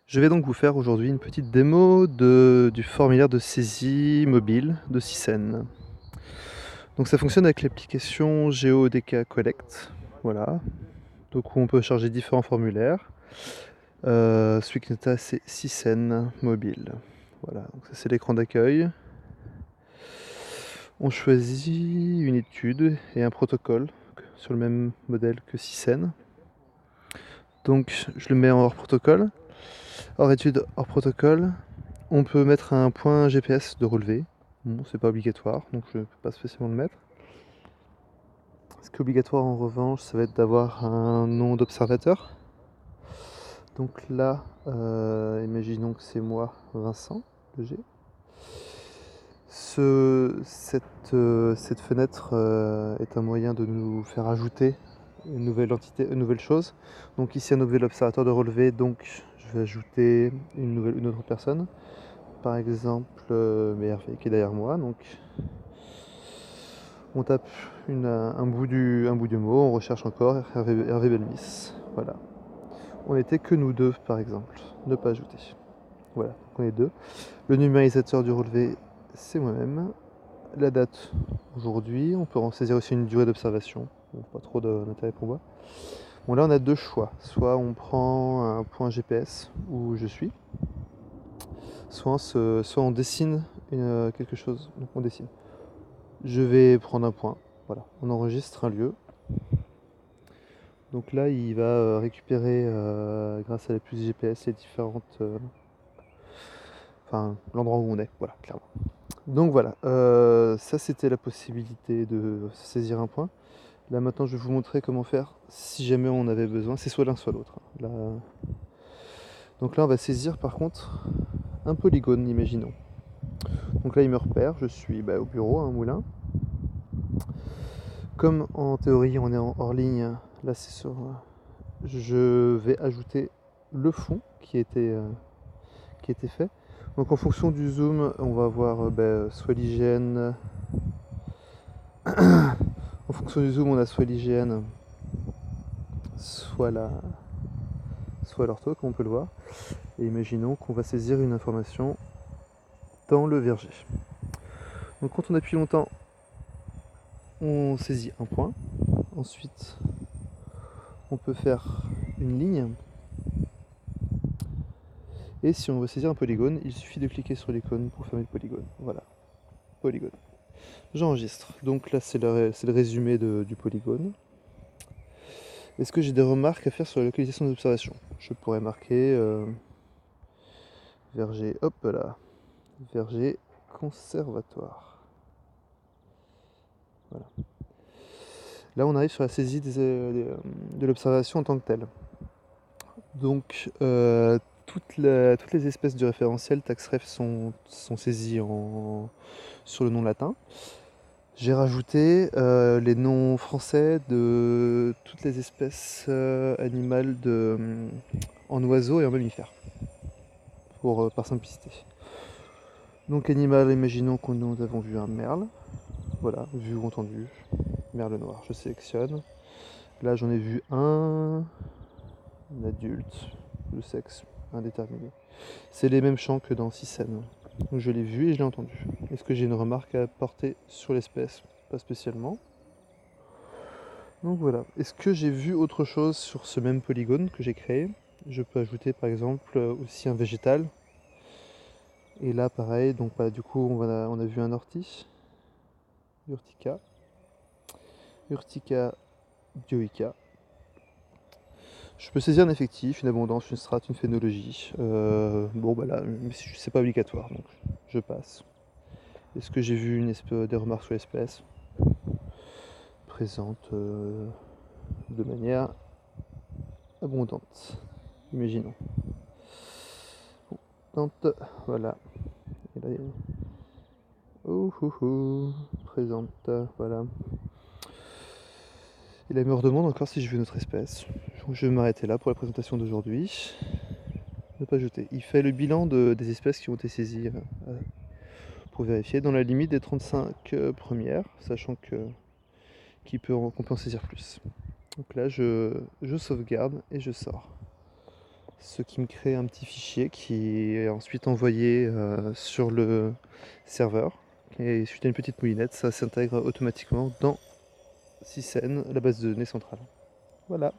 Je vais donc vous faire aujourd'hui une petite démo du formulaire de saisie mobile de Sisen. Donc ça fonctionne avec l'application GeoDK Collect, voilà. Donc où on peut charger différents formulaires. Celui qui est c'est Sisen mobile. Voilà, donc ça c'est l'écran d'accueil. On choisit une étude et un protocole sur le même modèle que Sisen. Donc je le mets en hors protocole. Hors étude, hors protocole. On peut mettre un point GPS de relevé. Bon, c'est pas obligatoire, donc je ne peux pas spécialement le mettre. Ce qui est obligatoire en revanche, ça va être d'avoir un nom d'observateur. Donc là, imaginons que c'est moi, Vincent, le G. Cette fenêtre est un moyen de nous faire ajouter une nouvelle entité, une nouvelle chose. Donc ici un nouvel observateur de relevé, donc je vais ajouter une autre personne. Par exemple, Hervé qui est derrière moi. Donc on tape un bout du mot, on recherche encore Hervé Belmis. Voilà. On n'était que nous deux, par exemple. Ne pas ajouter. Voilà, donc on est deux. Le numérisateur du relevé, c'est moi-même. La date, aujourd'hui. On peut en saisir aussi une durée d'observation. Bon, pas trop d'intérêt pour moi. Bon, là, on a deux choix. Soit on prend un point GPS où je suis, soit on dessine quelque chose. Donc on dessine. Je vais prendre un point. Voilà, on enregistre un lieu. Donc là, il va récupérer, grâce à la puce GPS, les différentes. Enfin, l'endroit où on est, voilà, clairement. Donc voilà, ça c'était la possibilité de saisir un point. Là maintenant, je vais vous montrer comment faire si jamais on avait besoin. C'est soit l'un, soit l'autre, hein. Là... Donc là, on va saisir par contre un polygone, imaginons. Donc là, il me repère, je suis au bureau, à un moulin. Comme en théorie, on est hors ligne, là c'est sur. Je vais ajouter le fond qui était fait. Donc en fonction du zoom, on va avoir soit l'hygiène. En fonction du zoom, on a soit l'hygiène, soit soit l'ortho, comme on peut le voir. Et imaginons qu'on va saisir une information dans le verger. Donc quand on appuie longtemps, on saisit un point. Ensuite, on peut faire une ligne. Et si on veut saisir un polygone, il suffit de cliquer sur l'icône pour fermer le polygone. Voilà, polygone. J'enregistre. Donc là, c'est le résumé du polygone. Est-ce que j'ai des remarques à faire sur la localisation des observations? Je pourrais marquer verger, hop là, verger conservatoire. Voilà. Là, on arrive sur la saisie de l'observation en tant que telle. Donc, toutes les espèces du référentiel taxref sont saisies sur le nom latin. J'ai rajouté les noms français de toutes les espèces animales en oiseaux et en mammifères, par simplicité. Donc animal, imaginons que nous avons vu un merle. Voilà, vu ou entendu. Merle noir, je sélectionne. Là j'en ai vu un adulte, le sexe indéterminé. C'est les mêmes chants que dans Sisen. Je l'ai vu et je l'ai entendu. Est-ce que j'ai une remarque à apporter sur l'espèce? Pas spécialement. Donc voilà. Est-ce que j'ai vu autre chose sur ce même polygone que j'ai créé? Je peux ajouter par exemple aussi un végétal. Et là pareil, donc du coup on a vu un ortie. Urtica. Urtica dioica. Je peux saisir un effectif, une abondance, une strate, une phénologie. Bon bah là, c'est pas obligatoire, donc je passe. Est-ce que j'ai vu des remarques sur l'espèce? Présente de manière abondante. Imaginons. Abondante, voilà. Et là, présente, voilà. Et là, il me redemande encore si je veux une autre espèce. Je vais m'arrêter là pour la présentation d'aujourd'hui. Ne pas jeter. Il fait le bilan des espèces qui ont été saisies pour vérifier dans la limite des 35 premières, sachant qu'on peut en saisir plus. Donc là, je sauvegarde et je sors. ce qui me crée un petit fichier qui est ensuite envoyé sur le serveur. Et suite à une petite moulinette, ça s'intègre automatiquement dans Sysén, la base de données centrale. Voilà.